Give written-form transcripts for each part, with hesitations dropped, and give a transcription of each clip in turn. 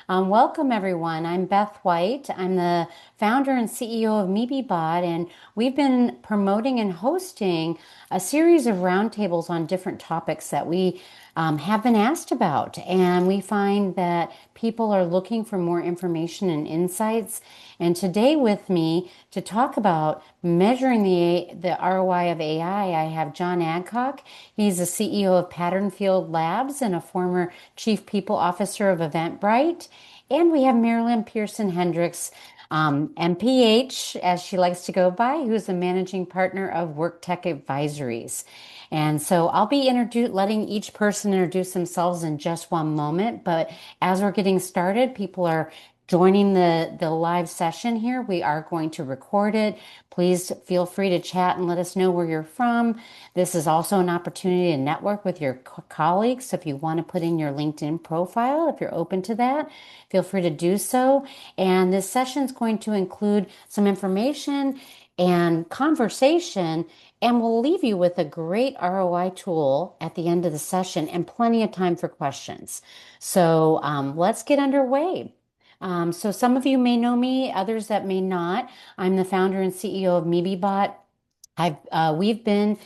Welcome, everyone. I'm Beth White. I'm the founder and CEO of MebeBot, and we've been promoting and hosting a series of roundtables on different topics that we have been asked about. And we find that people are looking for more information and insights. And today, with me to talk about measuring the ROI of AI, I have John Adcock. He's the CEO of Patternfield Labs and a former Chief People Officer of Eventbrite. And we have Marilyn Pearson Hendricks, MPH, as she likes to go by, who's the managing partner of WorkTech Advisories. And so I'll be letting each person introduce themselves in just one moment. But as we're getting started, people are joining the live session here. We are going to record it. Please feel free to chat and let us know where you're from. This is also an opportunity to network with your colleagues. So if you want to put in your LinkedIn profile, if you're open to that, feel free to do so. And this session is going to include some information and conversation, and we'll leave you with a great ROI tool at the end of the session and plenty of time for questions. So let's get underway. So some of you may know me, others that may not. I'm the founder and CEO of MebeBot. We've been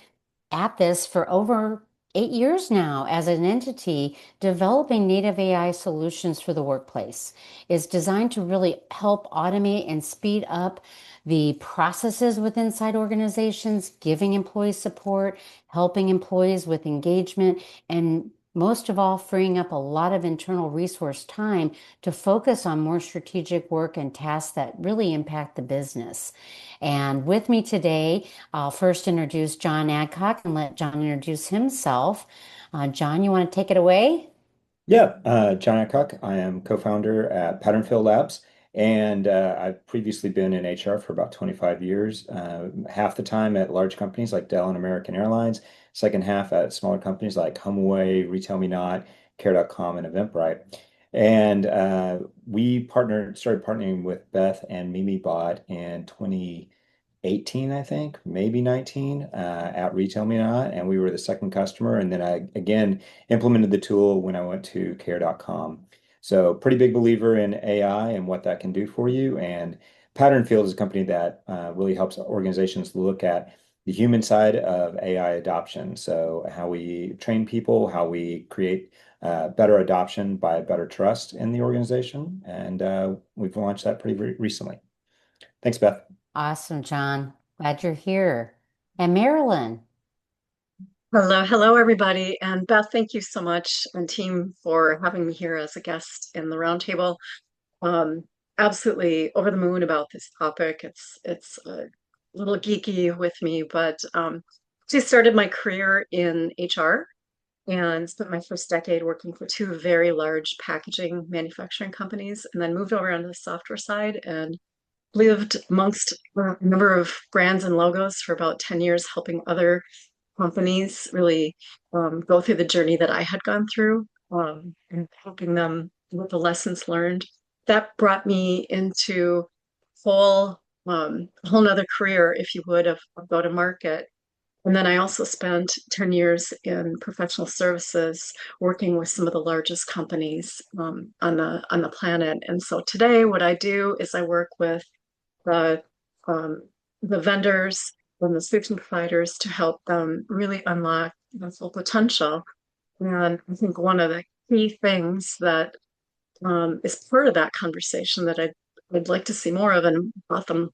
at this for over 8 years now as an entity developing native AI solutions for the workplace. It's designed to really help automate and speed up the processes within inside organizations, giving employees support, helping employees with engagement, and most of all, freeing up a lot of internal resource time to focus on more strategic work and tasks that really impact the business. And with me today, I'll first introduce John Adcock and let John introduce himself. John, you want to take it away? Yeah, John Adcock. I am co-founder at Patternfield Labs, and I've previously been in HR for about 25 years, half the time at large companies like Dell and American Airlines, second half at smaller companies like HomeAway, RetailMeNot, Care.com, and Eventbrite. And started partnering with Beth and MemeBot in 2018, I think, maybe 19, at RetailMeNot, and we were the second customer. And then I again implemented the tool when I went to care.com. So pretty big believer in AI and what that can do for you. And Patternfield is a company that really helps organizations look at the human side of AI adoption. So how we train people, how we create better adoption by better trust in the organization. And we've launched that pretty recently. Thanks, Beth. Awesome, John. Glad you're here. And Marilyn. Hello, everybody. And Beth, thank you so much and team for having me here as a guest in the roundtable. Um, Absolutely over the moon about this topic. It's a little geeky with me, but I started my career in HR and spent my first decade working for two very large packaging manufacturing companies, and then moved over onto the software side and lived amongst a number of brands and logos for about 10 years, helping other companies really go through the journey that I had gone through, and helping them with the lessons learned. That brought me into whole a whole nother career, if you would, of go to market. And then I also spent 10 years in professional services working with some of the largest companies on the planet. And so today what I do is I work with the the vendors and the solution providers to help them really unlock their full potential. And I think one of the key things that is part of that conversation that I'd like to see more of, and Beth, I'm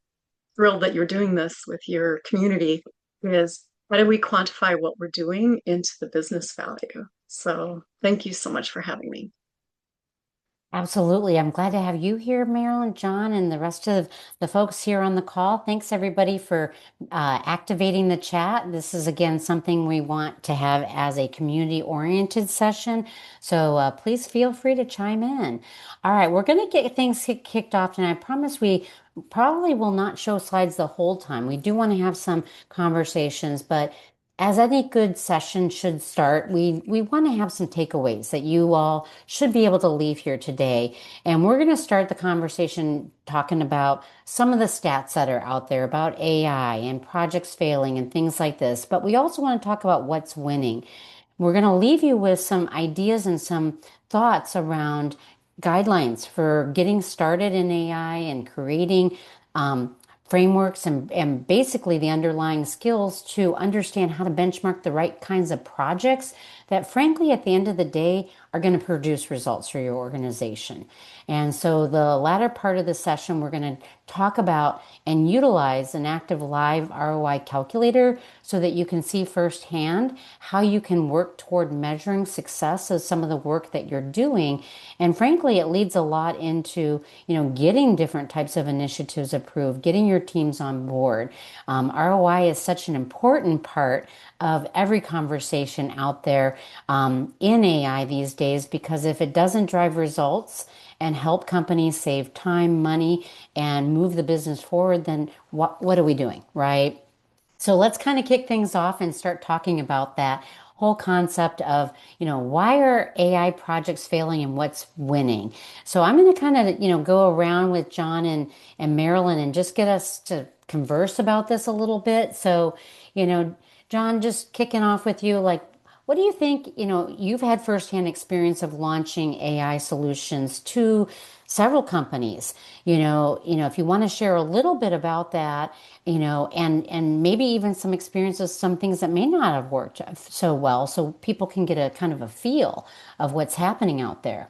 thrilled that you're doing this with your community, is how do we quantify what we're doing into the business value? So thank you so much for having me. Absolutely. I'm glad to have you here, Marilyn, John, and the rest of the folks here on the call. Thanks, everybody, for activating the chat. This is, again, something we want to have as a community-oriented session. So please feel free to chime in. All right, we're going to get things kicked off, and I promise we probably will not show slides the whole time. We do want to have some conversations, but as any good session should start, we want to have some takeaways that you all should be able to leave here today. And we're going to start the conversation talking about some of the stats that are out there about AI and projects failing and things like this. But we also want to talk about what's winning. We're going to leave you with some ideas and some thoughts around guidelines for getting started in AI and creating um, frameworks and basically the underlying skills to understand how to benchmark the right kinds of projects that, frankly, at the end of the day, are going to produce results for your organization. And so, the latter part of the session, we're going to talk about and utilize an active live ROI calculator so that you can see firsthand how you can work toward measuring success of some of the work that you're doing. And frankly, it leads a lot into, getting different types of initiatives approved, getting your teams on board. ROI is such an important part of every conversation out there in AI these days because if it doesn't drive results and help companies save time, money, and move the business forward, then what are we doing, right? So let's kind of kick things off and start talking about that whole concept of, why are AI projects failing and what's winning? So I'm going to kind of, go around with John and Marilyn and just get us to converse about this a little bit. So, you know, John, just kicking off with you, like, what do you think? You've had firsthand experience of launching AI solutions to several companies. If you want to share a little bit about that, and maybe even some experiences, some things that may not have worked so well, so people can get a kind of a feel of what's happening out there.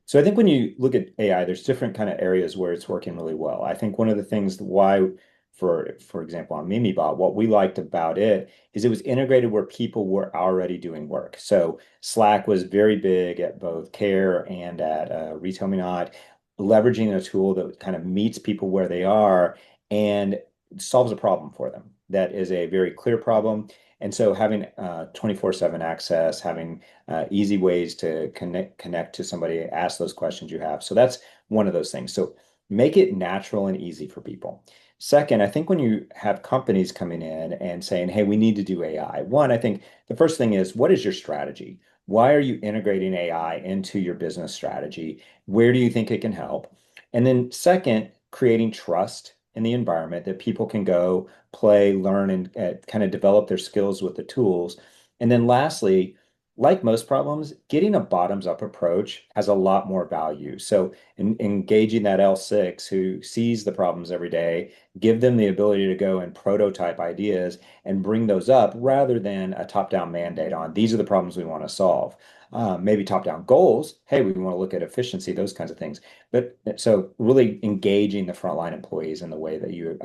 So I think when you look at AI, there's different kind of areas where it's working really well. I think one of the things why, for example, on MimiBot, what we liked about it is it was integrated where people were already doing work. So Slack was very big at both Care and at Retail Me Not, leveraging a tool that kind of meets people where they are and solves a problem for them. That is a very clear problem. And so having 24/7 access, having easy ways to connect to somebody, ask those questions you have. So that's one of those things. So make it natural and easy for people. Second, I think when you have companies coming in and saying, hey, we need to do AI, one, I think the first thing is, what is your strategy? Why are you integrating AI into your business strategy? Where do you think it can help? And then second, creating trust in the environment that people can go play, learn, and kind of develop their skills with the tools. And then lastly, like most problems, getting a bottoms-up approach has a lot more value. So engaging that L6 who sees the problems every day, give them the ability to go and prototype ideas and bring those up rather than a top-down mandate on these are the problems we want to solve. Maybe top-down goals. Hey, we want to look at efficiency, those kinds of things. But so really engaging the frontline employees in the way that you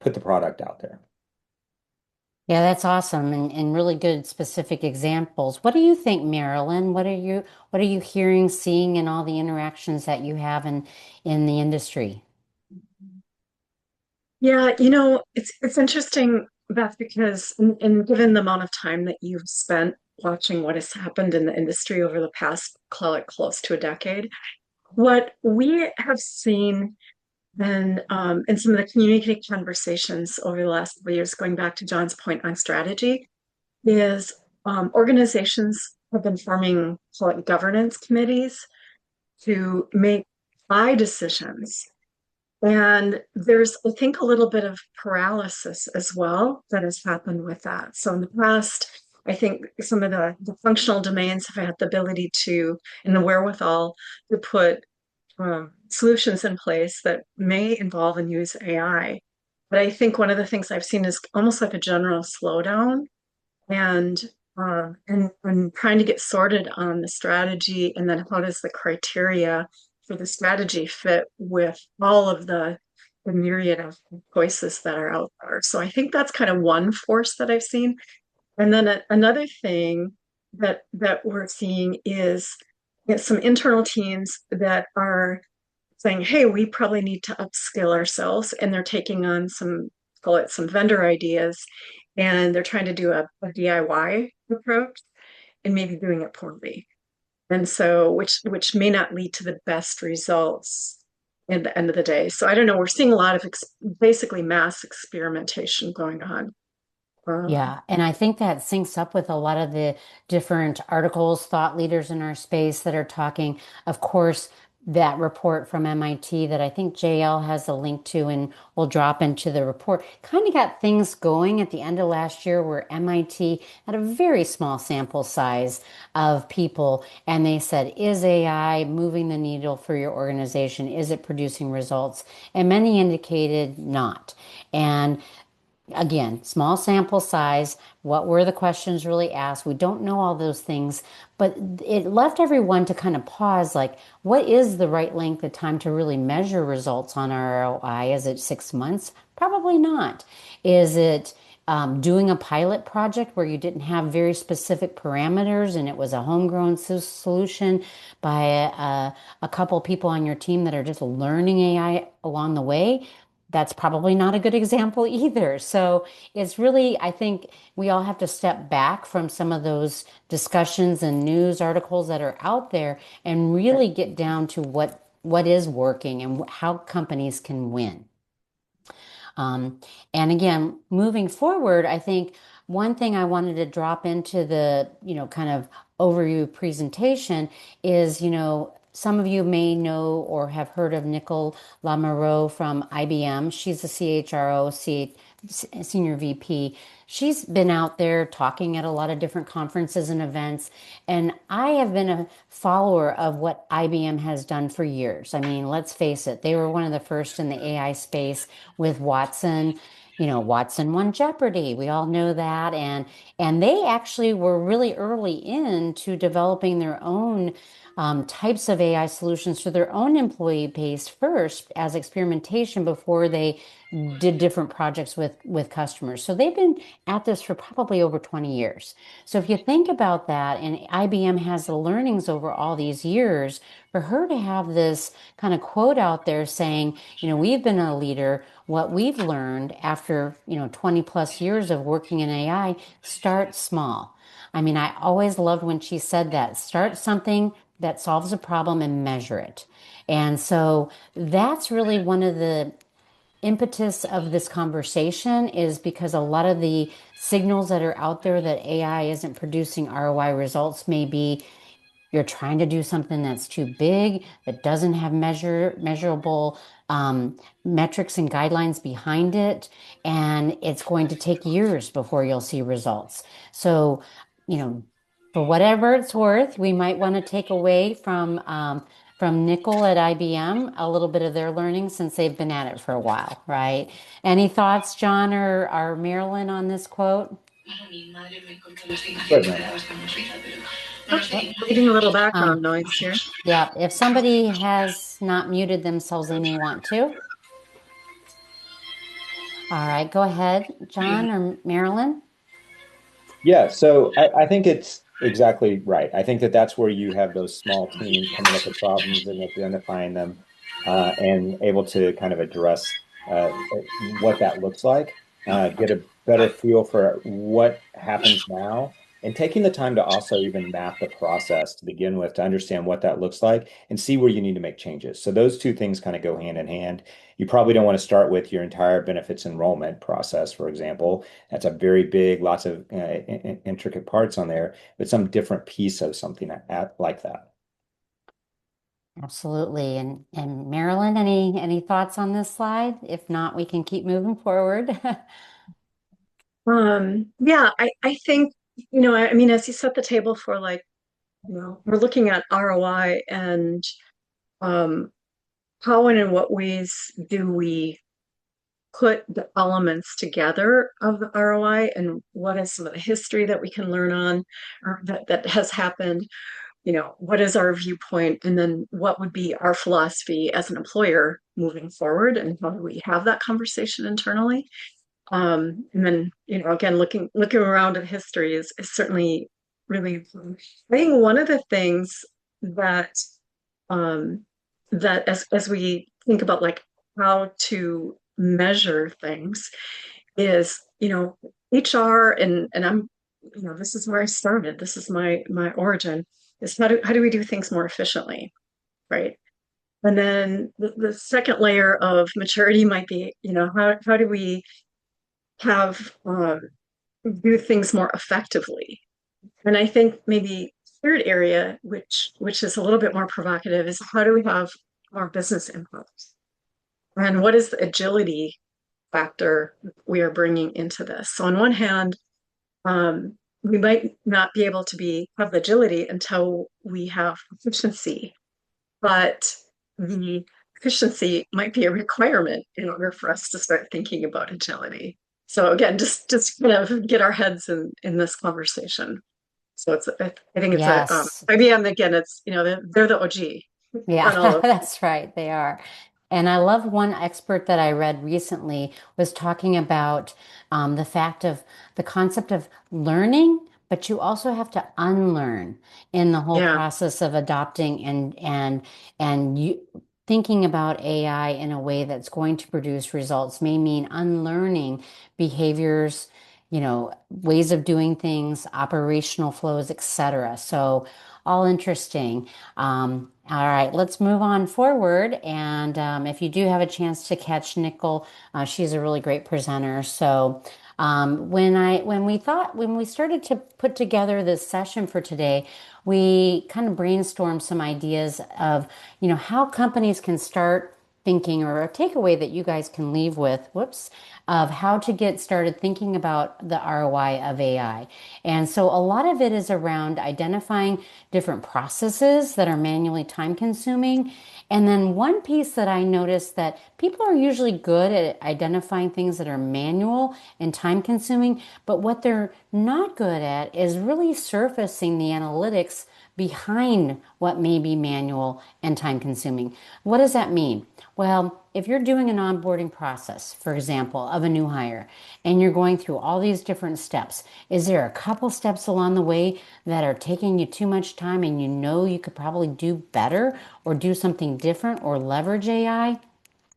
put the product out there. Yeah, that's awesome and really good specific examples. What do you think, Marilyn? What are you hearing, seeing in all the interactions that you have in the industry? Yeah, it's interesting, Beth, because given the amount of time that you've spent watching what has happened in the industry over the past, call it close to a decade, what we have seen in some of the community conversations over the last couple of years, going back to John's point on strategy, is organizations have been forming, call it governance committees to make buy decisions. And there's, I think, a little bit of paralysis as well that has happened with that. So in the past, I think some of the functional domains have had the ability to, and the wherewithal to put solutions in place that may involve and use AI. But I think one of the things I've seen is almost like a general slowdown and and trying to get sorted on the strategy and then how does the criteria for the strategy fit with all of the myriad of choices that are out there. So I think that's kind of one force that I've seen. And then another thing that we're seeing is some internal teams that are saying, hey, we probably need to upskill ourselves. And they're taking on some, call it some vendor ideas, and they're trying to do a DIY approach and maybe doing it poorly. And so, which may not lead to the best results in the end of the day. So I don't know. We're seeing a lot of basically mass experimentation going on. Um, Yeah, and I think that syncs up with a lot of the different articles, thought leaders in our space that are talking, of course, that report from MIT that I think JL has a link to and will drop into the report, kind of got things going at the end of last year where MIT had a very small sample size of people and they said, is AI moving the needle for your organization? Is it producing results? And many indicated not. And again, small sample size. What were the questions really asked? We don't know all those things, but it left everyone to kind of pause like, what is the right length of time to really measure results on ROI? Is it 6 months? Probably not. Is it doing a pilot project where you didn't have very specific parameters and it was a homegrown solution by a couple people on your team that are just learning AI along the way? That's probably not a good example either. So it's really, I think we all have to step back from some of those discussions and news articles that are out there and really get down to what is working and how companies can win. Um, and again, moving forward, I think one thing I wanted to drop into the, kind of overview presentation is, some of you may know or have heard of Nicole Lamoureux from IBM. She's the CHRO, Senior VP. She's been out there talking at a lot of different conferences and events, and I have been a follower of what IBM has done for years. I mean, let's face it, they were one of the first in the AI space with Watson. Watson won Jeopardy. We all know that. And they actually were really early into developing their own types of AI solutions for their own employee base first as experimentation before they did different projects with customers. So they've been at this for probably over 20 years. So if you think about that, and IBM has the learnings over all these years, for her to have this kind of quote out there saying, we've been a leader, what we've learned after, 20 plus years of working in AI, start small. I mean, I always loved when she said that, start something that solves a problem and measure it. And so that's really one of the impetus of this conversation is because a lot of the signals that are out there that AI isn't producing ROI results may be you're trying to do something that's too big, that doesn't have measurable metrics and guidelines behind it, and it's going to take years before you'll see results. So, you know, for whatever it's worth, we might want to take away from Nickel at IBM a little bit of their learning since they've been at it for a while, right? Any thoughts, John or Marilyn, on this quote? Good, man. Getting a little background Um, noise here. yeah, if somebody has not muted themselves, they may want to. All right, go ahead, John or Marilyn. Yeah, so I think it's exactly right. I think that that's where you have those small teams coming up with problems and identifying them and able to kind of address what that looks like, get a better feel for what happens now, and taking the time to also even map the process to begin with to understand what that looks like and see where you need to make changes. So those two things kind of go hand in hand. You probably don't want to start with your entire benefits enrollment process, for example. That's a very big, lots of intricate parts on there, but some different piece of something like that. Absolutely. And Marilyn, any thoughts on this slide? If not, we can keep moving forward. Yeah, I think, I mean, as you set the table for like, we're looking at ROI and um, how and in what ways do we put the elements together of the ROI and what is some of the history that we can learn on or that has happened? What is our viewpoint? And then what would be our philosophy as an employer moving forward? And how do we have that conversation internally? And then, again, looking around at history is certainly really important. I think one of the things that um, that as we think about like how to measure things is, HR and I'm, this is where I started. This is my origin, is how do we do things more efficiently, right? And then the second layer of maturity might be, how do we have do things more effectively. And I think maybe third area, which is a little bit more provocative, is how do we have more business impact? And what is the agility factor we are bringing into this? So on one hand, we might not be able to be have agility until we have efficiency, but the efficiency might be a requirement in order for us to start thinking about agility. So again, just kind of get our heads in this conversation. So I think it's a Yes. IBM again. It's they're the OG Yeah, on all of that's right. They are. And I love one expert that I read recently was talking about the fact of the concept of learning, but you also have to unlearn in the whole yeah process of adopting and you thinking about AI in a way that's going to produce results may mean unlearning behaviors, ways of doing things, operational flows, etc. So all interesting. All right, let's move on forward. And if you do have a chance to catch Nicole, she's a really great presenter. So when we started to put together this session for today, we kind of brainstormed some ideas of how companies can start thinking or a takeaway that you guys can leave with, whoops, of how to get started thinking about the ROI of AI. And so a lot of it is around identifying different processes that are manually time consuming. And then one piece that I noticed that people are usually good at identifying things that are manual and time consuming, but what they're not good at is really surfacing the analytics behind what may be manual and time consuming. What does that mean? Well, if you're doing an onboarding process, for example, of a new hire, and you're going through all these different steps, is there a couple steps along the way that are taking you too much time and you could probably do better or do something different or leverage AI?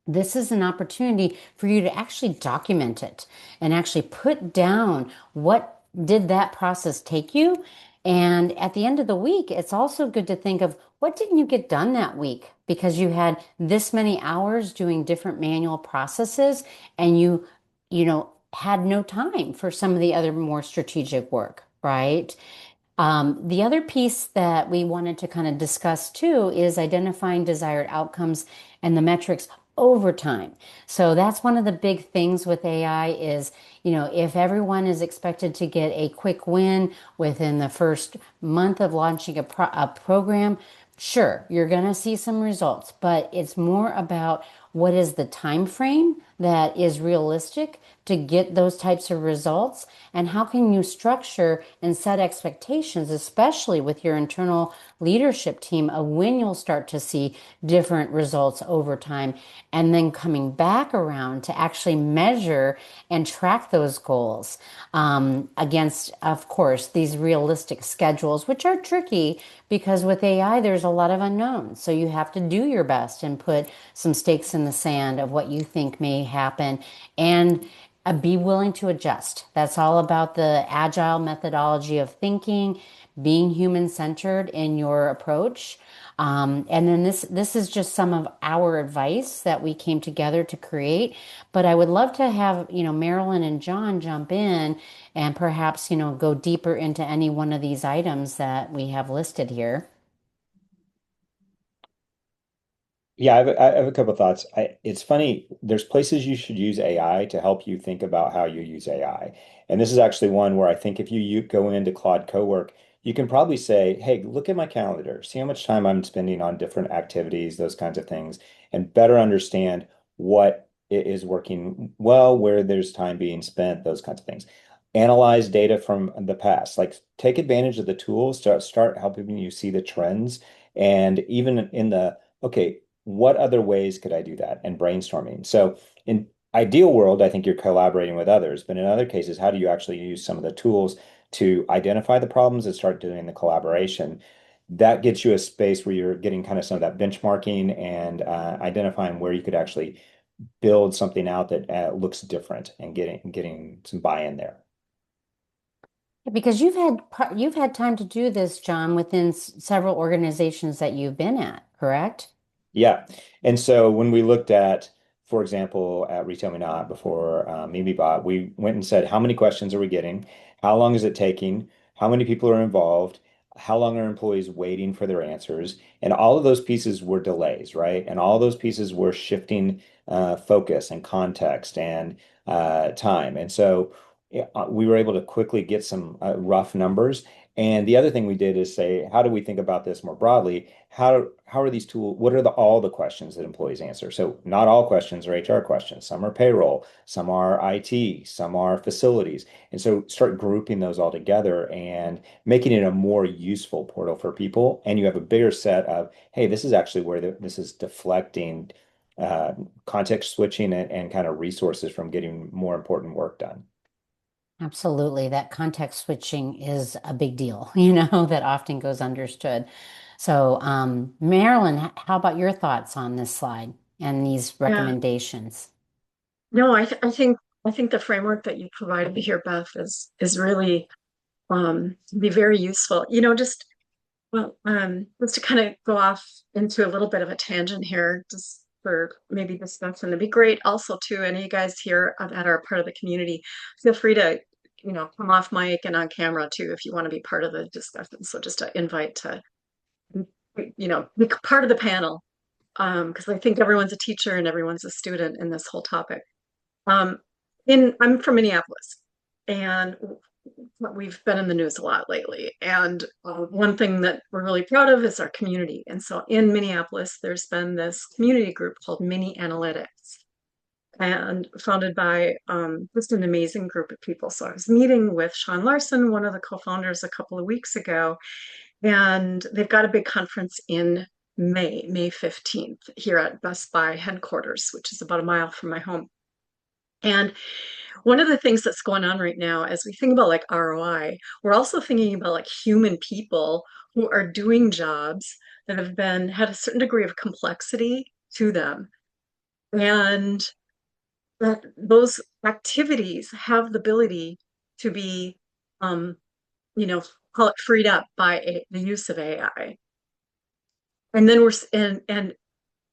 This is an opportunity for you to actually document it and actually put down what did that process take you. And at the end of the week, it's also good to think of what didn't you get done that week because you had this many hours doing different manual processes and had no time for some of the other more strategic work, right? The other piece that we wanted to kind of discuss too is identifying desired outcomes and the metrics over time. So that's one of the big things with AI is, if everyone is expected to get a quick win within the first month of launching a program, sure, you're going to see some results, but it's more about what is the time frame that is realistic to get those types of results and how can you structure and set expectations, especially with your internal leadership team, of when you'll start to see different results over time and then coming back around to actually measure and track those goals against, of course, these realistic schedules, which are tricky because with AI, there's a lot of unknowns. So you have to do your best and put some stakes in the sand of what you think may happen and be willing to adjust. That's all about the agile methodology of thinking, being human centered in your approach. And then this is just some of our advice that we came together to create. But I would love to have, Marilyn and John jump in and perhaps, go deeper into any one of these items that we have listed here. Yeah, I have a couple of thoughts. It's funny, there's places you should use AI to help you think about how you use AI. And this is actually one where I think if you go into Claude Cowork, you can probably say, hey, look at my calendar, see how much time I'm spending on different activities, those kinds of things, and better understand what is working well, where there's time being spent, those kinds of things. Analyze data from the past, like take advantage of the tools, start helping you see the trends. And even in the, okay, what other ways could I do that? And brainstorming. So in ideal world, I think you're collaborating with others, but in other cases, how do you actually use some of the tools to identify the problems and start doing the collaboration? That gets you a space where you're getting kind of some of that benchmarking and identifying where you could actually build something out that looks different and getting some buy-in there. Because you've had time to do this, John, within several organizations that you've been at, correct? Yeah. And so when we looked at, for example, at Retail Me Not before MimiBot, we went and said, how many questions are we getting? How long is it taking? How many people are involved? how long are employees waiting for their answers? And all of those pieces were delays, right? And all those pieces were shifting focus and context and time. And so yeah, we were able to quickly get some rough numbers. And the other thing we did is say, how do we think about this more broadly? How are these tools? What are all the questions that employees answer? So not all questions are HR questions. Some are payroll, some are IT, some are facilities. And so start grouping those all together and making it a more useful portal for people. And you have a bigger set of, hey, this is actually where this is deflecting uh, context switching and kind of resources from getting more important work done. Absolutely. That context switching is a big deal, that often goes understood. So, Marilyn, how about your thoughts on this slide and these Yeah. recommendations? No, I think the framework that you provided here, Beth, is really be very useful. Just to kind of go off into a little bit of a tangent here, just for maybe discussion. It'd be great also too, any of you guys here that are part of the community, feel free to, come off mic and on camera too if you want to be part of the discussion. So just an invite to, be part of the panel. Because I think everyone's a teacher and everyone's a student in this whole topic. Um, I'm from Minneapolis, and we've been in the news a lot lately. And one thing that we're really proud of is our community. And so in Minneapolis, there's been this community group called Mini Analytics, and founded by just an amazing group of people. So I was meeting with Sean Larson, one of the co-founders, a couple of weeks ago, and they've got a big conference in May 15th, here at Best Buy headquarters, which is about a mile from my home. And one of the things that's going on right now, as we think about like ROI, we're also thinking about like human people who are doing jobs that have been had a certain degree of complexity to them. And that those activities have the ability to be, um, you know, call it freed up by the use of AI. And then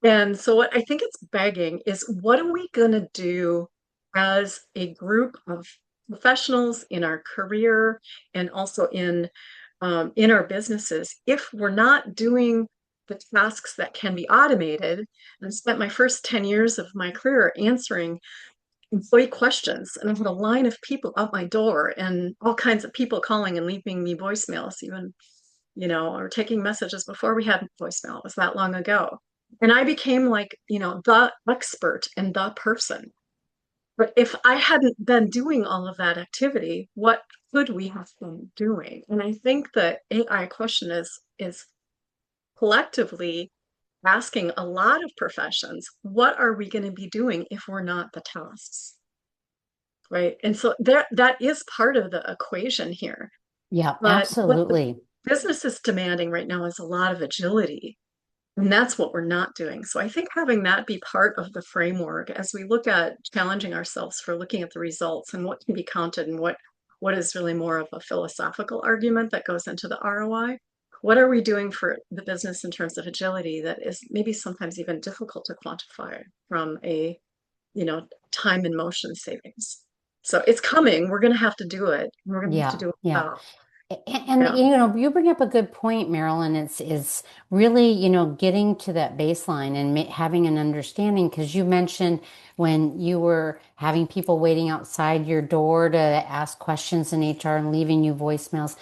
and so what I think it's begging is, what are we going to do as a group of professionals in our career and also in our businesses if we're not doing the tasks that can be automated? And I spent my first 10 years of my career answering employee questions, and I've had a line of people out my door and all kinds of people calling and leaving me voicemails, even, or taking messages before we had voicemail. It was that long ago. And I became like, the expert and the person. But if I hadn't been doing all of that activity, what could we have been doing? And I think the AI question is collectively asking a lot of professions, what are we going to be doing if we're not the tasks? Right. And so that is part of the equation here. Yeah, But what the absolutely. business is demanding right now is a lot of agility. And that's what we're not doing. So I think having that be part of the framework as we look at challenging ourselves for looking at the results and what can be counted and what is really more of a philosophical argument that goes into the ROI. What are we doing for the business in terms of agility that is maybe sometimes even difficult to quantify from a, time and motion savings? So it's coming. We're going to have to do it. We're going to have to Yeah, do it yeah. well. And Yeah. you bring up a good point, Marilyn. It's really, getting to that baseline and having an understanding, because you mentioned when you were having people waiting outside your door to ask questions in HR and leaving you voicemails.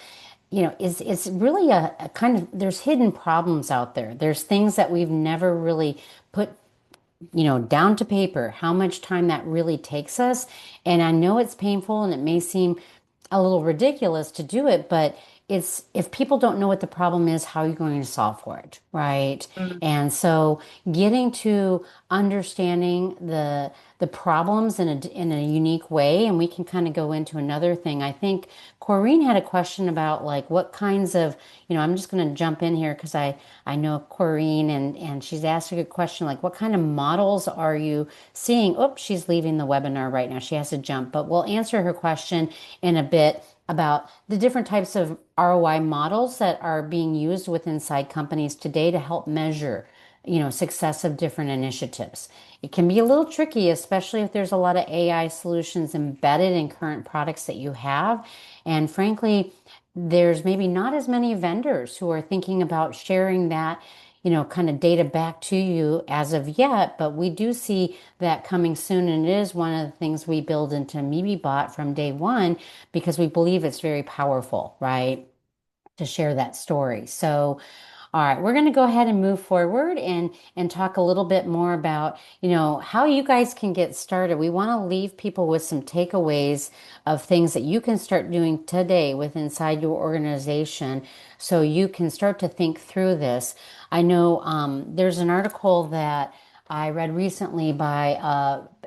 It's really a kind of, there's hidden problems out there. There's things that we've never really put down to paper, how much time that really takes us. And I know it's painful and it may seem a little ridiculous to do it, but it's, if people don't know what the problem is, how are you going to solve for it, right? Mm. And so getting to understanding the problems in a unique way, and we can kind of go into another thing. I think Corrine had a question about like what kinds of, I'm just going to jump in here because I know Corrine, and she's asked a good question, like what kind of models are you seeing? Oh, she's leaving the webinar right now. She has to jump, but we'll answer her question in a bit about the different types of ROI models that are being used with inside companies today to help measure, success of different initiatives. It can be a little tricky, especially if there's a lot of AI solutions embedded in current products that you have. And frankly, there's maybe not as many vendors who are thinking about sharing that, kind of data back to you as of yet, but we do see that coming soon. And it is one of the things we build into MeatyBot from day one because we believe it's very powerful, right? To share that story. So, all right, we're going to go ahead and move forward and talk a little bit more about, how you guys can get started. We want to leave people with some takeaways of things that you can start doing today with inside your organization so you can start to think through this. I know there's an article that I read recently by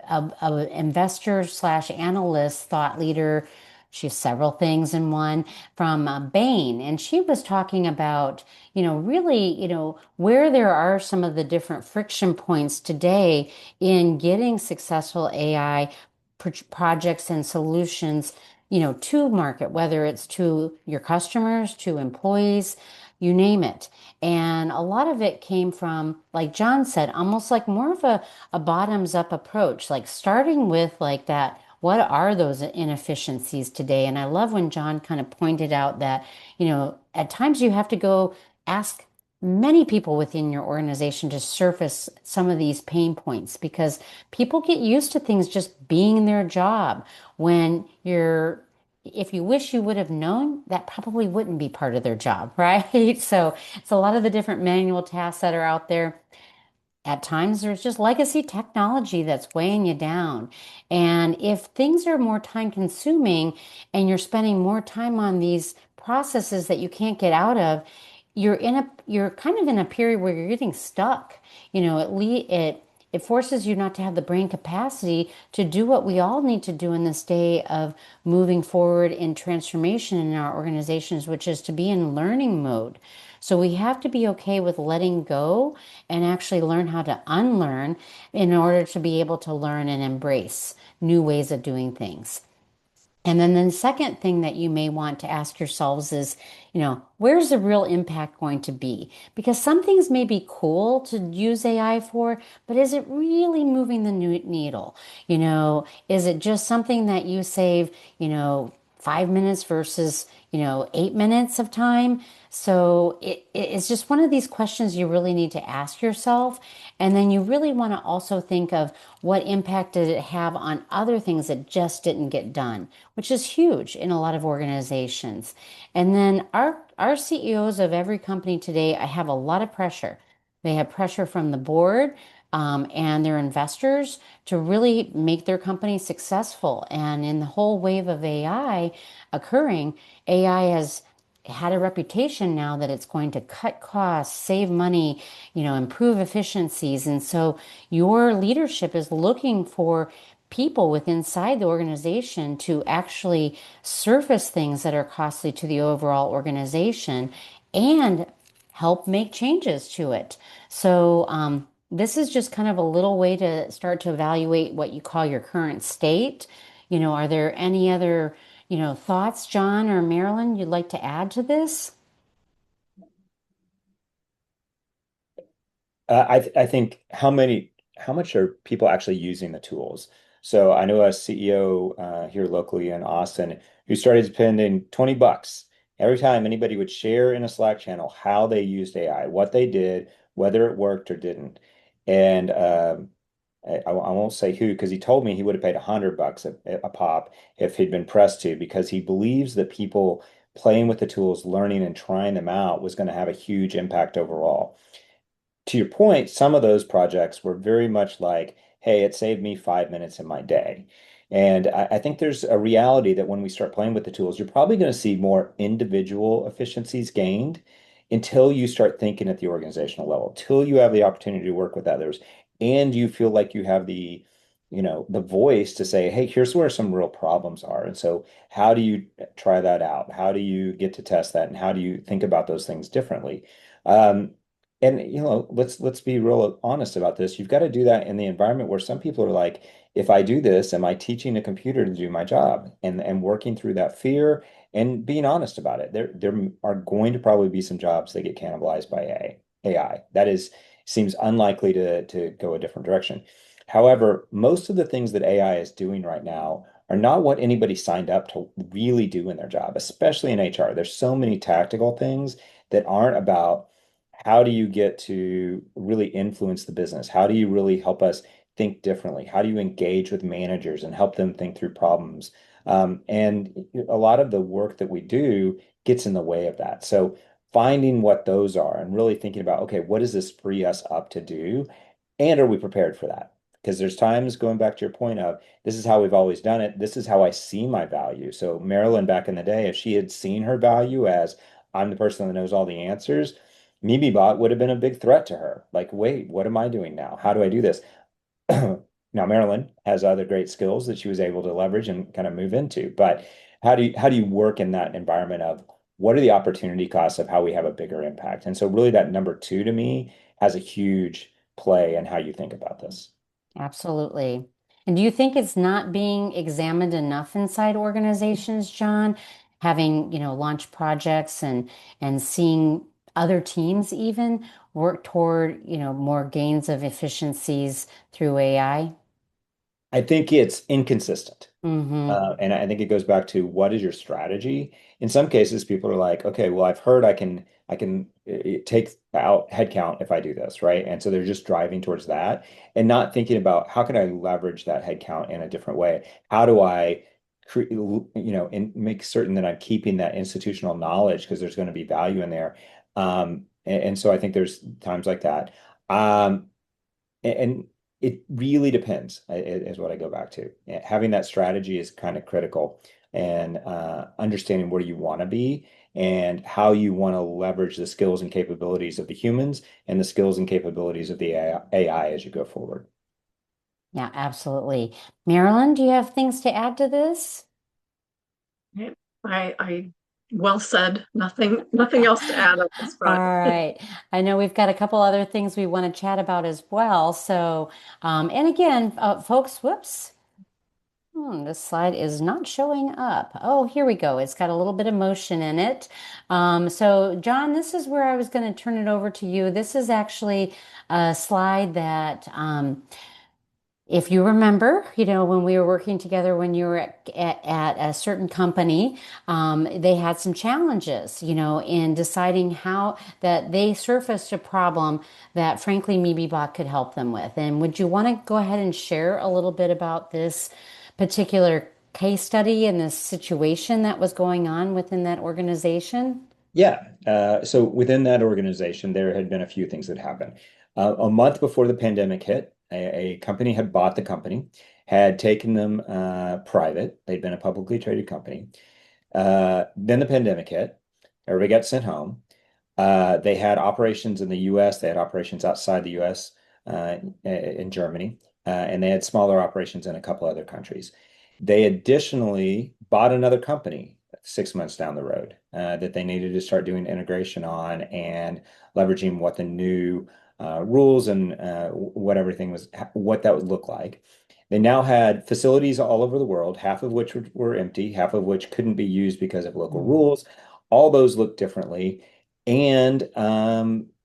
a investor slash analyst thought leader. She's several things in one from Bain, and she was talking about, really, where there are some of the different friction points today in getting successful AI projects and solutions, to market, whether it's to your customers, to employees, you name it. And a lot of it came from, like John said, almost like more of a bottoms up approach, like starting with like that. What are those inefficiencies today? And I love when John kind of pointed out that, at times you have to go ask many people within your organization to surface some of these pain points because people get used to things just being their job when if you wish you would have known, that probably wouldn't be part of their job, right? So it's a lot of the different manual tasks that are out there. At times, there's just legacy technology that's weighing you down. And if things are more time consuming and you're spending more time on these processes that you can't get out of, you're kind of in a period where you're getting stuck. It forces you not to have the brain capacity to do what we all need to do in this day of moving forward in transformation in our organizations, which is to be in learning mode. So we have to be okay with letting go and actually learn how to unlearn in order to be able to learn and embrace new ways of doing things. And then the second thing that you may want to ask yourselves is, where's the real impact going to be? Because some things may be cool to use AI for, but is it really moving the needle? Is it just something that you save, 5 minutes versus, 8 minutes of time? So it's just one of these questions you really need to ask yourself. And then you really want to also think of what impact did it have on other things that just didn't get done, which is huge in a lot of organizations. And then our CEOs of every company today, I have a lot of pressure. They have pressure from the board and their investors to really make their company successful. And in the whole wave of AI occurring, AI has had a reputation now that it's going to cut costs, save money, improve efficiencies. And so your leadership is looking for people within inside the organization to actually surface things that are costly to the overall organization and help make changes to it. So this is just kind of a little way to start to evaluate what you call your current state. Are there any other, thoughts, John or Marilyn, you'd like to add to this? I think how much are people actually using the tools? So I know a CEO here locally in Austin who started spending $20 every time anybody would share in a Slack channel how they used AI, what they did, whether it worked or didn't. And I won't say who because he told me he would have paid $100 a pop if he'd been pressed to because he believes that people playing with the tools, learning and trying them out was going to have a huge impact overall. To your point, some of those projects were very much like, hey, it saved me 5 minutes in my day. And I think there's a reality that when we start playing with the tools, you're probably going to see more individual efficiencies gained until you start thinking at the organizational level, till you have the opportunity to work with others, and you feel like you have the voice to say, hey, here's where some real problems are. And so how do you try that out? How do you get to test that? And how do you think about those things differently? Um, and let's be real honest about this. You've got to do that in the environment where some people are like, if I do this, am I teaching a computer to do my job? And working through that fear and being honest about it. There are going to probably be some jobs that get cannibalized by AI. That is seems unlikely to go a different direction. However, most of the things that AI is doing right now are not what anybody signed up to really do in their job, especially in HR. There's so many tactical things that aren't about how do you get to really influence the business? How do you really help us think differently? How do you engage with managers and help them think through problems? And a lot of the work that we do gets in the way of that. So finding what those are and really thinking about, okay, what does this free us up to do? And are we prepared for that? Because there's times going back to your point of this is how we've always done it. This is how I see my value. So Marilyn back in the day, if she had seen her value as I'm the person that knows all the answers, MemeBot would have been a big threat to her. Like, wait, what am I doing now? How do I do this? Now, Marilyn has other great skills that she was able to leverage and kind of move into. But how do you work in that environment of what are the opportunity costs of how we have a bigger impact? And so really that number two to me has a huge play in how you think about this. Absolutely. And do you think it's not being examined enough inside organizations, John? Having, launch projects and seeing other teams even work toward, more gains of efficiencies through AI? I think it's inconsistent. Mm-hmm. And I think it goes back to what is your strategy? In some cases, people are like, okay, well, I've heard I can take out headcount if I do this, right? And so they're just driving towards that and not thinking about how can I leverage that headcount in a different way? How do I and make certain that I'm keeping that institutional knowledge because there's going to be value in there. And so I think there's times like that. Um, and it really depends, is what I go back to. Having that strategy is kind of critical and understanding where you want to be and how you want to leverage the skills and capabilities of the humans and the skills and capabilities of the AI as you go forward. Yeah, absolutely. Marilyn, do you have things to add to this? Right. I well said. Nothing else to add on this All front. right. I know we've got a couple other things we want to chat about as well. So, and again, folks, whoops. This slide is not showing up. Oh, here we go. It's got a little bit of motion in it. So, John, this is where I was going to turn it over to you. This is actually a slide that if you remember, when we were working together, when you were at a certain company, they had some challenges, in deciding how that they surfaced a problem that frankly MeatyBot could help them with. And would you want to go ahead and share a little bit about this particular case study and the situation that was going on within that organization? Yeah. So within that organization, there had been a few things that happened. A month before the pandemic hit, a company had bought the company, had taken them private. They'd been a publicly traded company. Then the pandemic hit. Everybody got sent home. They had operations in the US, they had operations outside the US, in Germany, and they had smaller operations in a couple other countries. They additionally bought another company 6 months down the road that they needed to start doing integration on and leveraging what the new rules and what everything was, what that would look like. They now had facilities all over the world, half of which were empty, half of which couldn't be used because of local Mm. rules. All those looked differently. And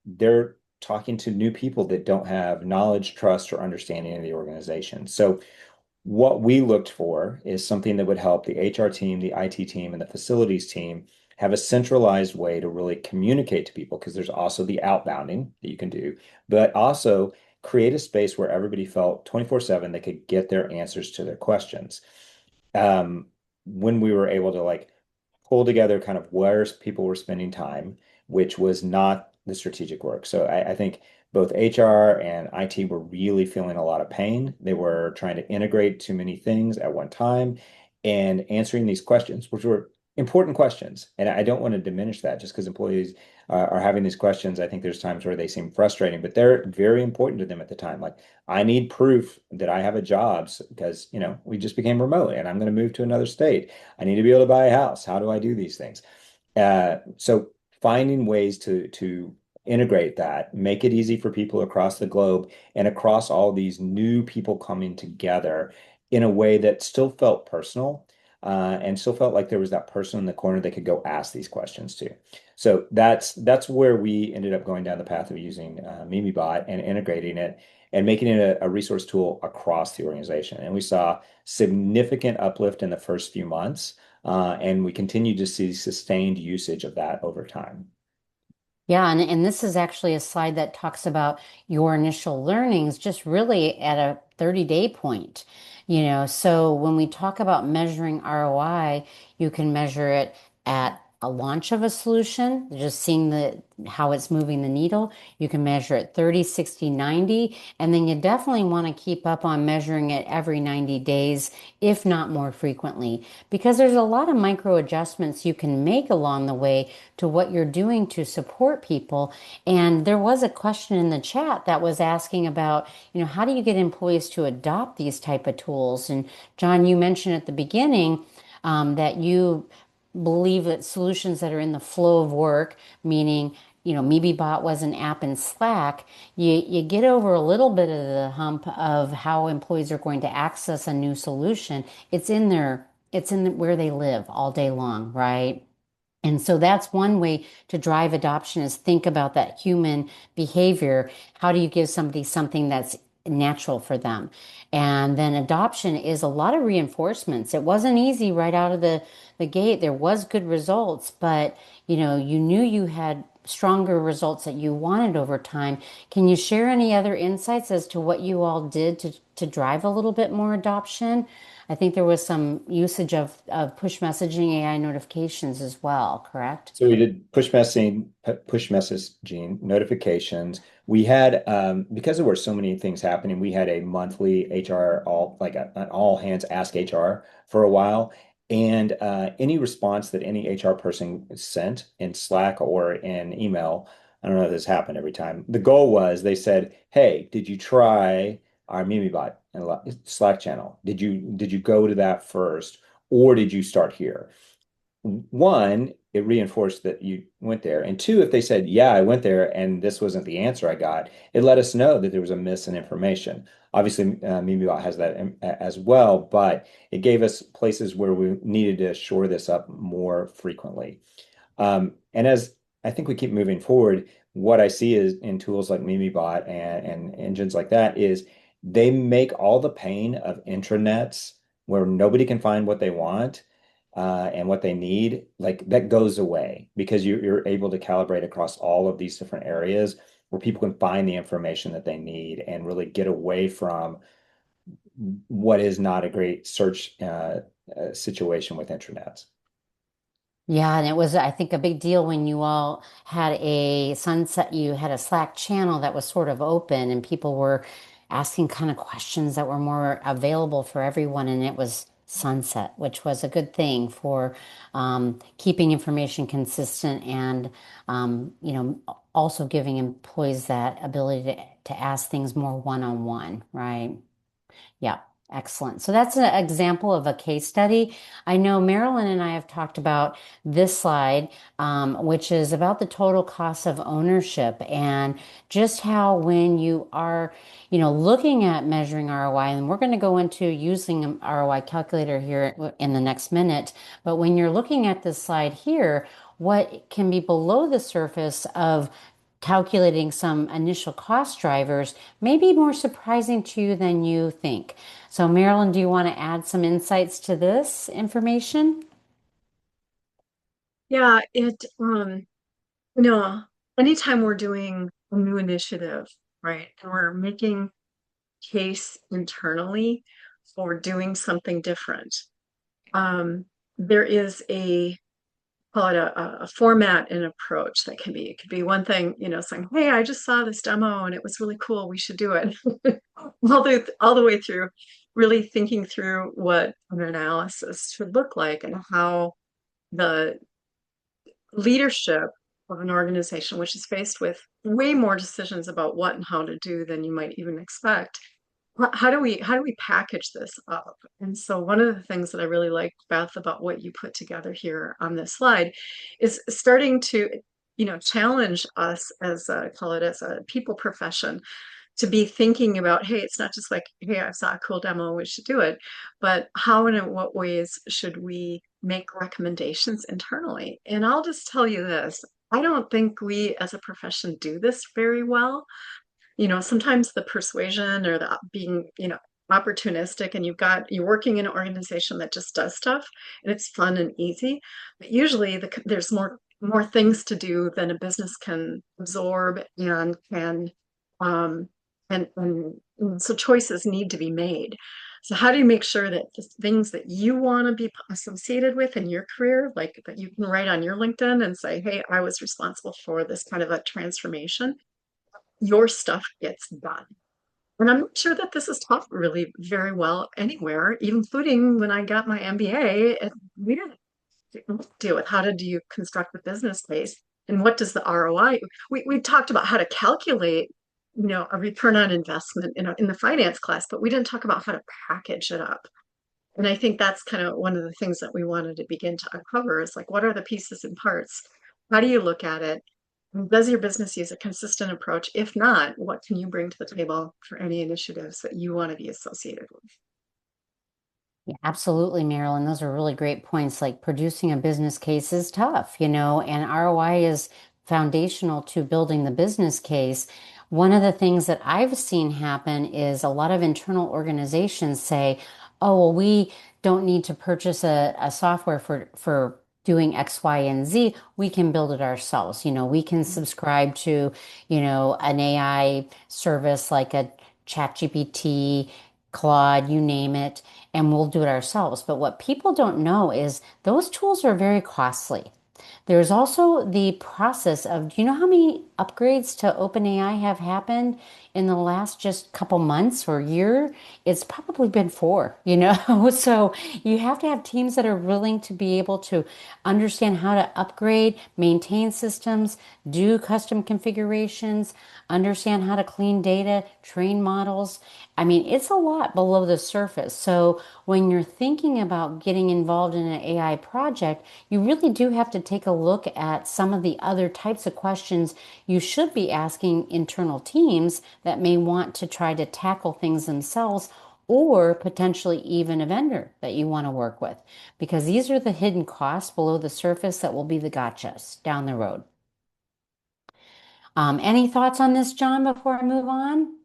they're talking to new people that don't have knowledge, trust, or understanding of the organization. So what we looked for is something that would help the HR team, the IT team, and the facilities team have a centralized way to really communicate to people because there's also the outbounding that you can do, but also create a space where everybody felt 24/7 they could get their answers to their questions. Um, when we were able to like pull together kind of where people were spending time, which was not the strategic work. So I think both HR and IT were really feeling a lot of pain. They were trying to integrate too many things at one time and answering these questions, which were important questions. And I don't want to diminish that just because employees are having these questions. I think there's times where they seem frustrating, but they're very important to them at the time. Like, I need proof that I have a job because, we just became remote and I'm going to move to another state. I need to be able to buy a house. How do I do these things? So finding ways to integrate that, make it easy for people across the globe and across all these new people coming together in a way that still felt personal, and still felt like there was that person in the corner they could go ask these questions to. So that's where we ended up going down the path of using MemeBot and integrating it. and making it a resource tool across the organization. And we saw significant uplift in the first few months, and we continue to see sustained usage of that over time. Yeah, and this is actually a slide that talks about your initial learnings just really at a 30-day point. So when we talk about measuring ROI, you can measure it at a launch of a solution, just seeing how it's moving the needle. You can measure it 30, 60, 90, and then you definitely want to keep up on measuring it every 90 days, if not more frequently, because there's a lot of micro adjustments you can make along the way to what you're doing to support people. And there was a question in the chat that was asking about, how do you get employees to adopt these type of tools? And John, you mentioned at the beginning that you believe that solutions that are in the flow of work, meaning, MebeBot was an app in Slack, you get over a little bit of the hump of how employees are going to access a new solution. Where they live all day long, right? And so that's one way to drive adoption is think about that human behavior. How do you give somebody something that's natural for them? And then adoption is a lot of reinforcements. It wasn't easy right out of the gate. There was good results, but you knew you had stronger results that you wanted over time. Can you share any other insights as to what you all did to drive a little bit more adoption? I think there was some usage of push messaging AI notifications as well, correct? So we did push messaging notifications. We had because there were so many things happening, we had a monthly HR an all hands ask HR for a while. And any response that any HR person sent in Slack or in email, I don't know if this happened every time. The goal was they said, "Hey, did you try our MimiBot and Slack channel? Did you go to that first, or did you start here?" One, it reinforced that you went there. And two, if they said, yeah, I went there and this wasn't the answer I got, it let us know that there was a miss in information. Obviously, MemeBot has that as well, but it gave us places where we needed to shore this up more frequently. And as I think we keep moving forward, what I see is in tools like MimiBot and engines like that is they make all the pain of intranets where nobody can find what they want and what they need, like that goes away because you're able to calibrate across all of these different areas where people can find the information that they need and really get away from what is not a great search situation with intranets. Yeah, and it was, I think, a big deal when you all had you had a Slack channel that was sort of open and people were asking kind of questions that were more available for everyone. And it was sunset, which was a good thing for keeping information consistent and, also giving employees that ability to ask things more one-on-one, right? Yeah, excellent. So that's an example of a case study. I know Marilyn and I have talked about this slide, which is about the total cost of ownership and just how when you are, looking at measuring ROI, and we're going to go into using an ROI calculator here in the next minute, but when you're looking at this slide here, what can be below the surface of calculating some initial cost drivers may be more surprising to you than you think. So, Marilyn, do you want to add some insights to this information? Yeah, you know, anytime we're doing a new initiative, right, and we're making case internally for doing something different, there is call it a format and approach that it could be one thing, saying, hey, I just saw this demo and it was really cool. We should do it. All the way through, really thinking through what an analysis should look like and how the leadership of an organization, which is faced with way more decisions about what and how to do than you might even expect. How do we package this up? And so one of the things that I really liked, Beth, about what you put together here on this slide is starting to, challenge us as call it as a people profession to be thinking about, hey, it's not just like, hey, I saw a cool demo, we should do it, but how and in what ways should we make recommendations internally? And I'll just tell you this, I don't think we as a profession do this very well. Sometimes the persuasion or the being, opportunistic, and you're working in an organization that just does stuff and it's fun and easy. But usually there's more things to do than a business can absorb and can um and so choices need to be made. So how do you make sure that the things that you want to be associated with in your career, like that you can write on your LinkedIn and say, hey, I was responsible for this kind of a transformation, your stuff gets done. And I'm not sure that this is taught really very well anywhere, including when I got my MBA. We didn't deal with how to do you construct a business case and what does the ROI. We talked about how to calculate, a return on investment in the finance class, but we didn't talk about how to package it up. And I think that's kind of one of the things that we wanted to begin to uncover is like, what are the pieces and parts? How do you look at it? Does your business use a consistent approach? If not, what can you bring to the table for any initiatives that you want to be associated with? Yeah, absolutely, Marilyn. Those are really great points. Like producing a business case is tough, and ROI is foundational to building the business case. One of the things that I've seen happen is a lot of internal organizations say, oh, well, we don't need to purchase a software for doing X, Y, and Z. We can build it ourselves. We can subscribe to, an AI service like a ChatGPT, Claude, you name it, and we'll do it ourselves. But what people don't know is those tools are very costly. There's also the process of, do you know how many upgrades to OpenAI have happened in the last just couple months or year? It's probably been four. So you have to have teams that are willing to be able to understand how to upgrade, maintain systems, do custom configurations, understand how to clean data, train models. I mean, it's a lot below the surface. So when you're thinking about getting involved in an AI project, you really do have to take a look at some of the other types of questions you should be asking internal teams that may want to try to tackle things themselves, or potentially even a vendor that you want to work with, because these are the hidden costs below the surface that will be the gotchas down the road. Any thoughts on this, John, before I move on?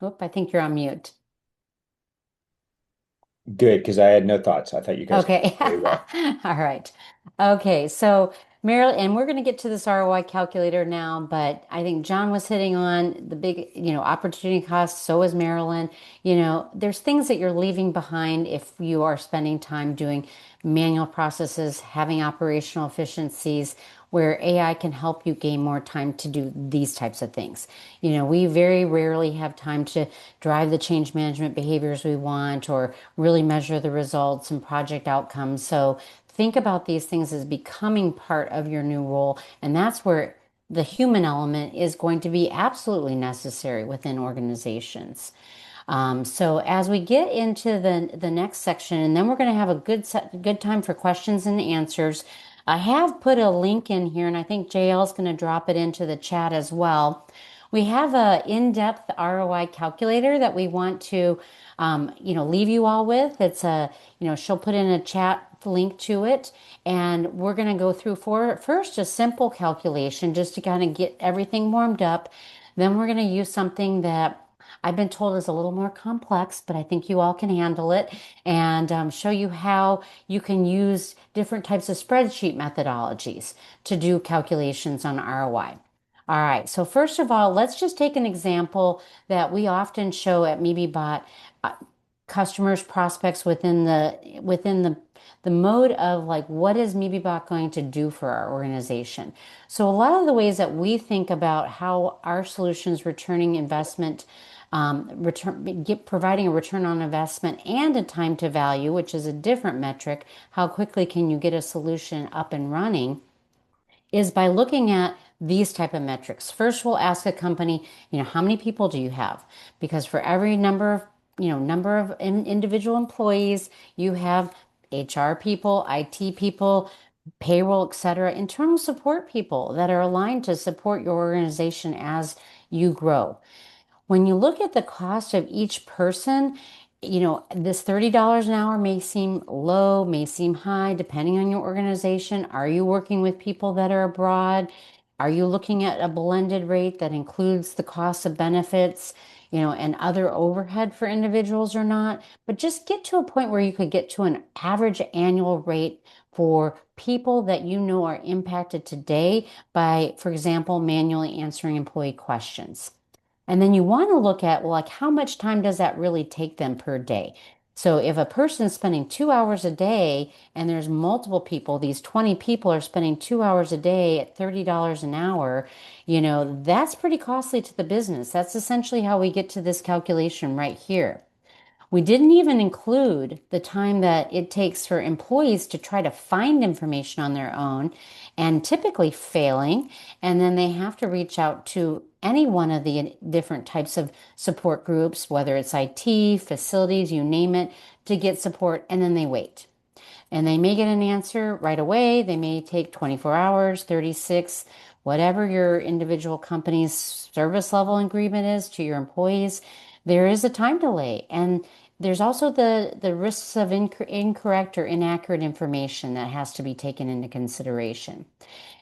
Oop, I think you're on mute. Good, because I had no thoughts. I thought you guys Okay. did very well. All right. Okay. So, Marilyn, and we're going to get to this ROI calculator now, but I think John was hitting on the big, opportunity costs. So is Marilyn. There's things that you're leaving behind if you are spending time doing manual processes, having operational efficiencies where AI can help you gain more time to do these types of things. We very rarely have time to drive the change management behaviors we want or really measure the results and project outcomes. So think about these things as becoming part of your new role. And that's where the human element is going to be absolutely necessary within organizations. So as we get into the next section, and then we're going to have a good time for questions and answers. I have put a link in here, and I think JL is going to drop it into the chat as well. We have a in-depth ROI calculator that we want to, leave you all with. She'll put in a chat link to it, and we're going to go through first a simple calculation just to kind of get everything warmed up. Then we're going to use something that I've been told is a little more complex, but I think you all can handle it, and show you how you can use different types of spreadsheet methodologies to do calculations on ROI. All right, so first of all, let's just take an example that we often show at MeatyBot, uh, customers, prospects within the mode of like, what is MeatyBot going to do for our organization? So a lot of the ways that we think about how our solutions returning investment, providing a return on investment and a time to value, which is a different metric. How quickly can you get a solution up and running? Is by looking at these type of metrics. First, we'll ask a company, how many people do you have? Because for every number of individual employees, you have HR people, IT people, payroll, etc., internal support people that are aligned to support your organization as you grow. When you look at the cost of each person, this $30 an hour may seem low, may seem high, depending on your organization. Are you working with people that are abroad? Are you looking at a blended rate that includes the cost of benefits, and other overhead for individuals or not? But just get to a point where you could get to an average annual rate for people that you know are impacted today by, for example, manually answering employee questions. And then you want to look at, well, like how much time does that really take them per day? So if a person is spending 2 hours a day and there's multiple people, these 20 people are spending 2 hours a day at $30 an hour, that's pretty costly to the business. That's essentially how we get to this calculation right here. We didn't even include the time that it takes for employees to try to find information on their own and typically failing. And then they have to reach out to any one of the different types of support groups, whether it's IT, facilities, you name it, to get support. And then they wait. And they may get an answer right away. They may take 24 hours, 36, whatever your individual company's service level agreement is to your employees. There is a time delay. And there's also the risks of incorrect or inaccurate information that has to be taken into consideration.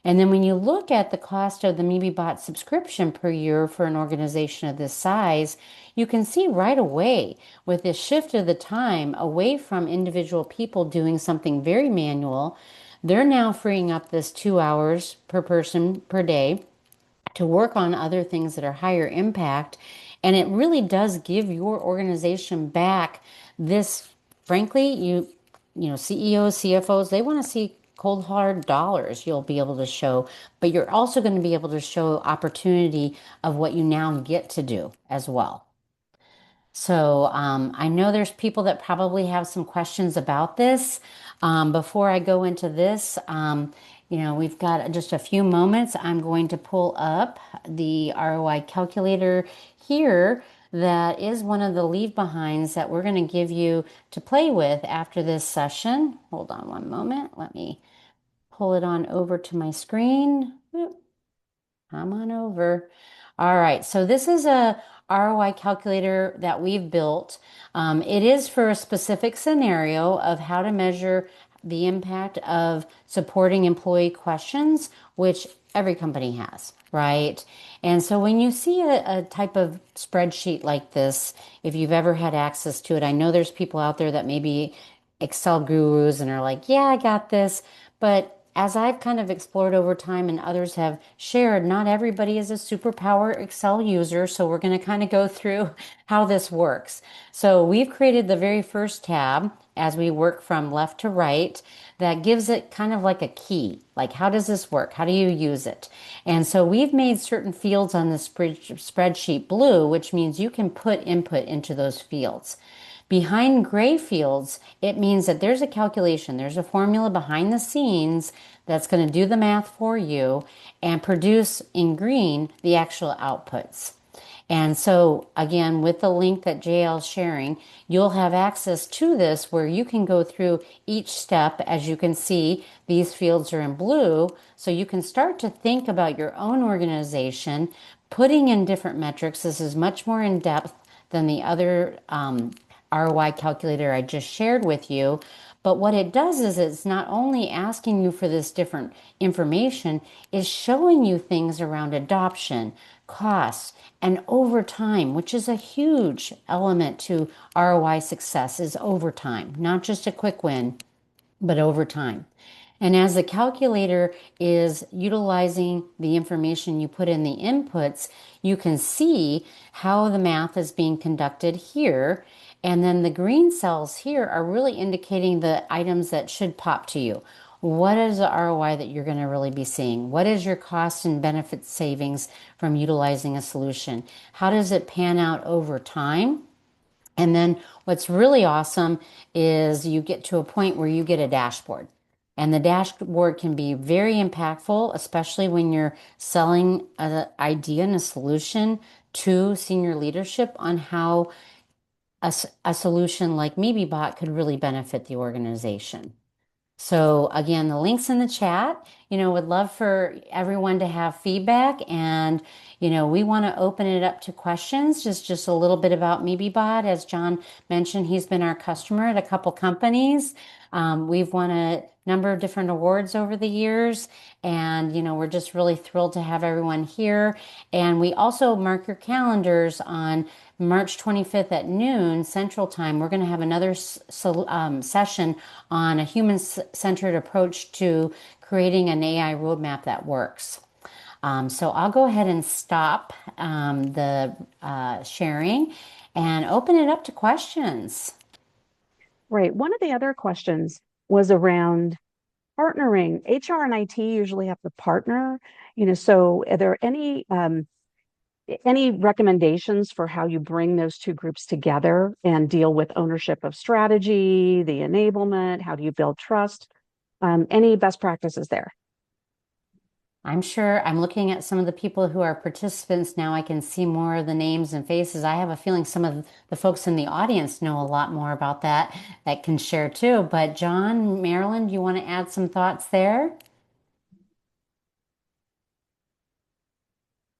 And then when you look at the cost of the MeatyBot subscription per year for an organization of this size, you can see right away with this shift of the time away from individual people doing something very manual, they're now freeing up this 2 hours per person per day to work on other things that are higher impact. And it really does give your organization back this, frankly, CEOs, CFOs, they want to see cold hard dollars you'll be able to show, but you're also going to be able to show opportunity of what you now get to do as well. So I know there's people that probably have some questions about this. Before I go into this, we've got just a few moments. I'm going to pull up the ROI calculator here. That is one of the leave behinds that we're going to give you to play with after this session. Hold on one moment. Let me pull it on over to my screen. Come on over. All right, so this is a ROI calculator that we've built. It is for a specific scenario of how to measure the impact of supporting employee questions, which every company has, right? And so when you see a type of spreadsheet like this, if you've ever had access to it, I know there's people out there that may be Excel gurus and are like, yeah, I got this. But as I've kind of explored over time and others have shared, not everybody is a superpower Excel user. So we're going to kind of go through how this works. So we've created the very first tab as we work from left to right that gives it kind of like a key. Like, how does this work? How do you use it? And so we've made certain fields on the spreadsheet blue, which means you can put input into those fields. Behind gray fields, it means that there's a calculation, there's a formula behind the scenes that's going to do the math for you and produce in green the actual outputs. And so again, with the link that JL is sharing, you'll have access to this where you can go through each step. As you can see, these fields are in blue. So you can start to think about your own organization, putting in different metrics. This is much more in depth than the other ROI calculator I just shared with you. But what it does is it's not only asking you for this different information, it's showing you things around adoption, costs, and overtime, which is a huge element to ROI success is overtime, not just a quick win, but overtime. And as the calculator is utilizing the information you put in the inputs, you can see how the math is being conducted here. And then the green cells here are really indicating the items that should pop to you. What is the ROI that you're going to really be seeing? What is your cost and benefit savings from utilizing a solution? How does it pan out over time? And then what's really awesome is you get to a point where you get a dashboard. And the dashboard can be very impactful, especially when you're selling an idea and a solution to senior leadership on how a solution like MeatyBot could really benefit the organization. So again, the link's in the chat. Would love for everyone to have feedback, and we want to open it up to questions. Just a little bit about MeatyBot. As John mentioned, he's been our customer at a couple companies. We've won a number of different awards over the years. And, we're just really thrilled to have everyone here. And we also mark your calendars on March 25th at noon Central Time. We're going to have another session on a human-centered approach to creating an AI roadmap that works. So I'll go ahead and stop the sharing and open it up to questions. Right. One of the other questions was around partnering. HR and IT usually have to partner, so are there any recommendations for how you bring those two groups together and deal with ownership of strategy, the enablement? How do you build trust? Any best practices there? I'm sure I'm looking at some of the people who are participants now. I can see more of the names and faces. I have a feeling some of the folks in the audience know a lot more about that can share too. But John, Marilyn, do you want to add some thoughts there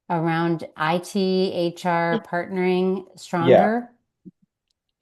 around IT, HR, partnering Yeah. stronger?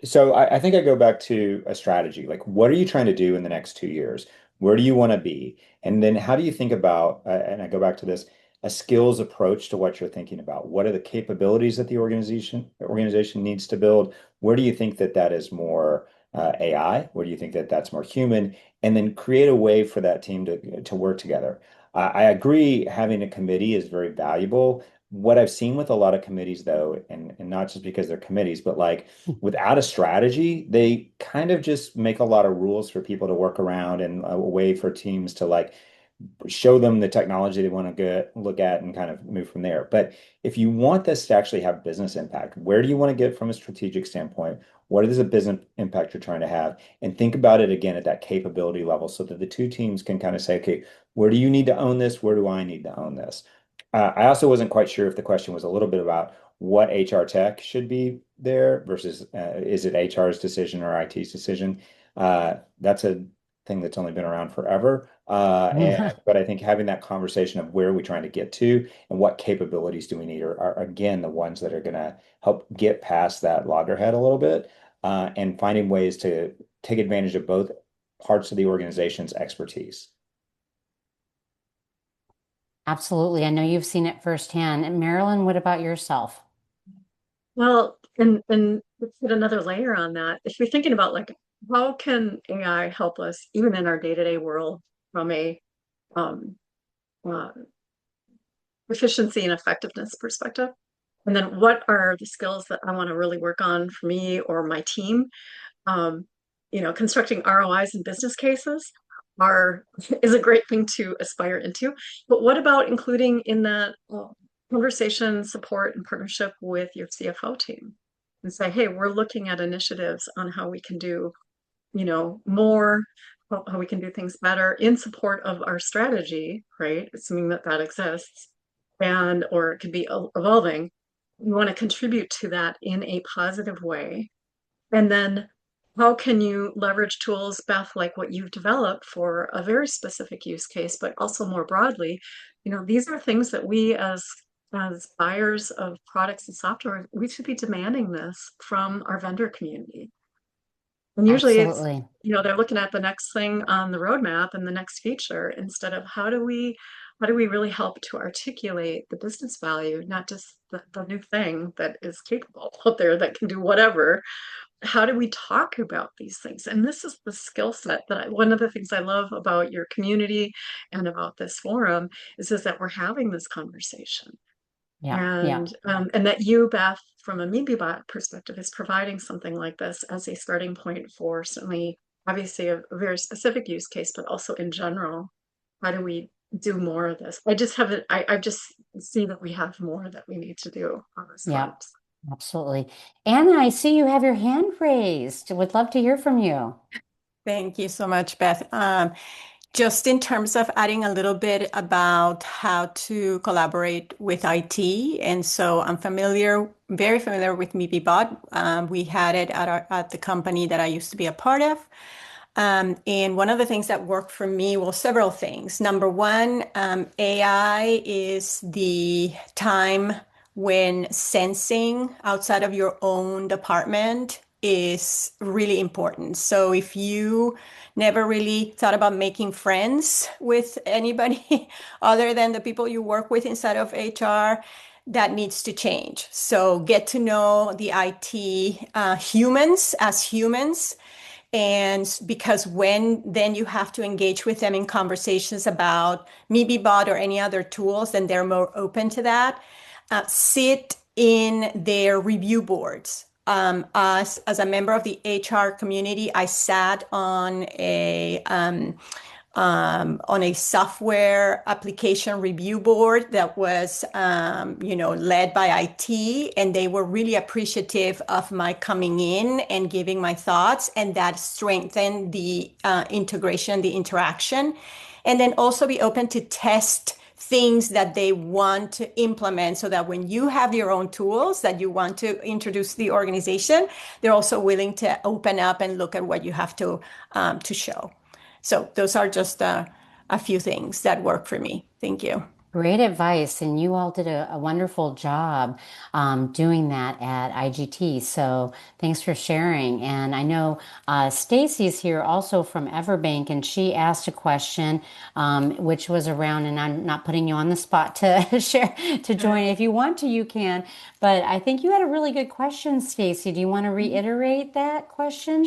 So I think I go back to a strategy. Like, what are you trying to do in the next 2 years? Where do you want to be? And then how do you think about, and I go back to this, a skills approach to what you're thinking about? What are the capabilities that the organization needs to build? Where do you think that that is more AI? Where do you think that that's more human? And then create a way for that team to work together. I agree having a committee is very valuable. What I've seen with a lot of committees, though, and not just because they're committees, but like without a strategy, they kind of just make a lot of rules for people to work around and a way for teams to like show them the technology they want to look at and kind of move from there. But if you want this to actually have business impact, where do you want to get from a strategic standpoint? What is the business impact you're trying to have? And think about it again at that capability level so that the two teams can kind of say, okay, where do you need to own this? Where do I need to own this? I also wasn't quite sure if the question was a little bit about what HR tech should be there versus is it HR's decision or IT's decision? That's a thing that's only been around forever. But I think having that conversation of where are we trying to get to and what capabilities do we need are again the ones that are going to help get past that loggerhead a little bit and finding ways to take advantage of both parts of the organization's expertise. Absolutely. I know you've seen it firsthand. And Marilyn, what about yourself? Well, and let's put another layer on that. If you're thinking about like how can AI help us even in our day-to-day world from a um, uh, efficiency and effectiveness perspective, and then what are the skills that I want to really work on for me or my team? Um, constructing ROIs and business cases are is a great thing to aspire into. But what about including in that conversation, support, and partnership with your CFO team and say, hey, we're looking at initiatives on how we can do, more, how we can do things better in support of our strategy, right? Assuming that that exists, and or it could be evolving. You want to contribute to that in a positive way, and then how can you leverage tools, Beth, like what you've developed for a very specific use case, but also more broadly? These are things that we as buyers of products and software, we should be demanding this from our vendor community. And usually it's, Absolutely. they're looking at the next thing on the roadmap and the next feature instead of how do we really help to articulate the business value, not just the new thing that is capable out there that can do whatever. How do we talk about these things? And this is the skill set one of the things I love about your community and about this forum is that we're having this conversation. Yeah. Yeah. And that you, Beth, from a MeatyBot perspective, is providing something like this as a starting point for certainly, obviously, a very specific use case, but also in general, how do we do more of this? I just see that we have more that we need to do on this Yeah. front. Absolutely. Anna, I see you have your hand raised. Would love to hear from you. Thank you so much, Beth. Just in terms of adding a little bit about how to collaborate with IT. And so I'm very familiar with MeatyBot. We had it at the company that I used to be a part of. And one of the things that worked for me, well, several things. Number one, AI is the time when sensing outside of your own department is really important. So if you never really thought about making friends with anybody other than the people you work with inside of HR, that needs to change. So get to know the IT humans as humans. And because when then you have to engage with them in conversations about MeatyBot or any other tools, then they're more open to that. Sit in their review boards. As a member of the HR community, I sat on a software application review board that was, led by IT, and they were really appreciative of my coming in and giving my thoughts, and that strengthened the integration, the interaction, and then also be open to test things that they want to implement so that when you have your own tools that you want to introduce to the organization, they're also willing to open up and look at what you have to show. So those are just a few things that work for me. Thank you. Great advice, and you all did a wonderful job doing that at IGT. So thanks for sharing. And I know Stacy's here also from Everbank, and she asked a question which was around, and I'm not putting you on the spot to share to join. If you want to, you can. But I think you had a really good question, Stacy. Do you want to reiterate that question?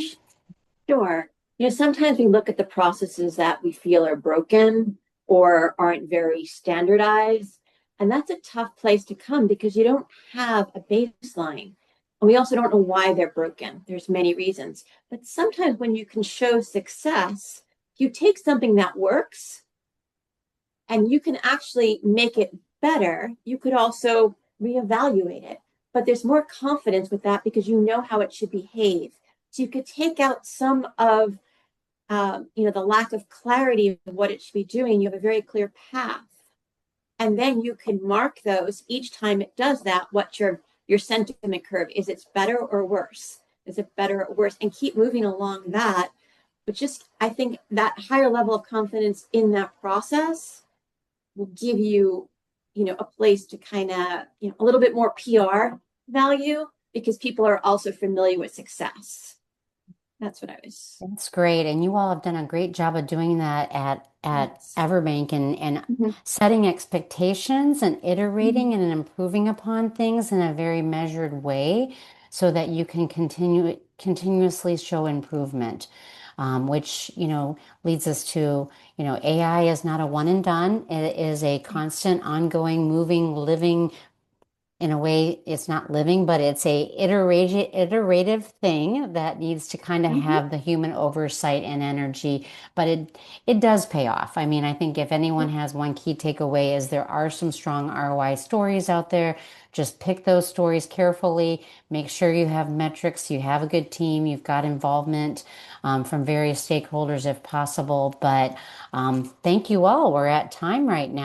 Sure. Sometimes we look at the processes that we feel are broken or aren't very standardized. And that's a tough place to come because you don't have a baseline. And we also don't know why they're broken. There's many reasons. But sometimes when you can show success, you take something that works and you can actually make it better. You could also reevaluate it. But there's more confidence with that because you know how it should behave. So you could take out some of the lack of clarity of what it should be doing. You have a very clear path. And then you can mark those each time it does that, what your sentiment curve is. It's better or worse? Is it better or worse? And keep moving along that. But just, I think that higher level of confidence in that process will give you, a place to kind of, a little bit more PR value because people are also familiar with success. That's what I was. That's great. And you all have done a great job of doing that at Yes. Everbank and setting expectations and iterating and improving upon things in a very measured way so that you can continuously show improvement. Which, leads us to, AI is not a one and done. It is a constant, ongoing, moving, living in a way, it's not living, but it's a iterative thing that needs to kind of have the human oversight and energy. But it does pay off. I mean, I think if anyone has one key takeaway is there are some strong ROI stories out there. Just pick those stories carefully. Make sure you have metrics, you have a good team, you've got involvement from various stakeholders if possible. But thank you all. We're at time right now.